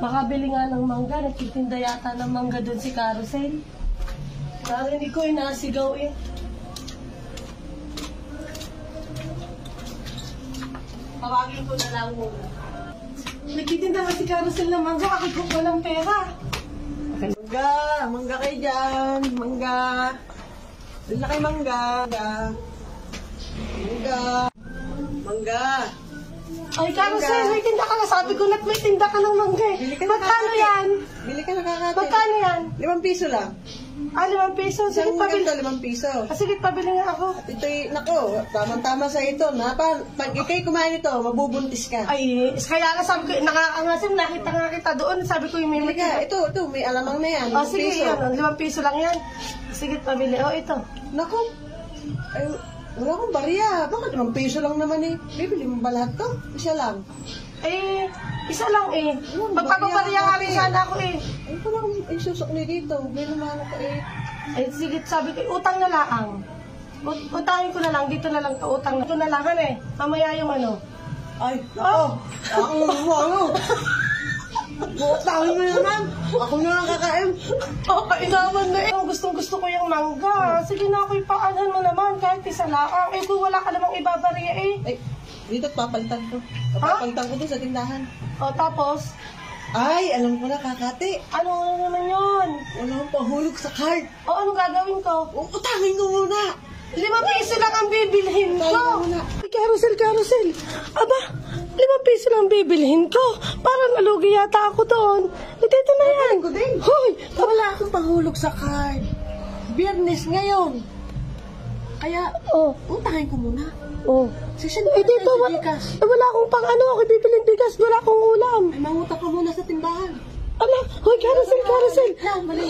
Makabili nga ng mangga. Nagtitinda yata ng mangga doon si Carousel. Narinig ko nasigaw eh. Tawagin ko na lang muna. Nagtitinda nga si Carousel ng mangga. Bakit ko walang pera? Mangga! Mangga kayo dyan! Mangga! Doon na kayo mangga! Mangga! Mangga! Ay, Carousel, may tinda ka na. Sabi ko na may tinda ka ng mangga eh. Magkano yan? Bili ka na kakati. Magkano yan? 5 piso lang. Ah, 5 piso. Sige, Isang pabili. ganito, 5 piso. Sige, pabili nga ako. At ito'y, nako, tamang-tama sa ito. Pag ikay kumain ito, mabubuntis ka. Ay, kaya nga sabi ko, nakakangasim, nakita nga kita doon. Sabi ko yung may Bili ka, ito, may alamang na yan. Oh, 5 sige, piso. yan. 5 piso lang yan. Sige, pabili. Oh, ito. Nako, ay, wala akong bariya. Bakit 5 piso lang naman eh? Bibili mo ba lahat to? Isa lang. Eh, isa lang eh. Magpapabariya nga rin sana ako eh. Ay, wala akong isusukli dito. May naman ako eh. Ay, sige, sabi ko, utang na lang. Utangin ko na lang, dito na lang to, utang na. Ito na lang, eh. Mamaya yung ano. Ay, nako. Ako ano? Buotangin mo naman. Ako na lang kakain. Inawan na eh. Gustong-gusto ko yung mangga. Sige na ako, ipaanan mo naman kahit isa lang. Eh, kung wala ka namang ibabariya eh. Ay, dito papalitan ko. Papalitan ko doon sa tindahan. O, tapos? Ay, alam ko na kakati. Ano naman yun? Wala akong pahulog sa card. O, anong gagawin ko? Utangin ko muna. 5 piso lang ang bibilhin ko. Utangin ko muna. Carousel. Aba, 5 piso lang bibilhin ko. Parang nalugi yata ako doon. Dito na yan. Ko din. Hoy, Wala akong pahulog sa card. Biyernes ngayon. Kaya, utangin ko muna. Oh. Sisend Eh, dito, wala akong pang ano. Ako bibilhin bigas. Wala akong ulam. Ay, mangutang ka muna sa tindahan. Ala, hoy, Carousel. Lang, mali.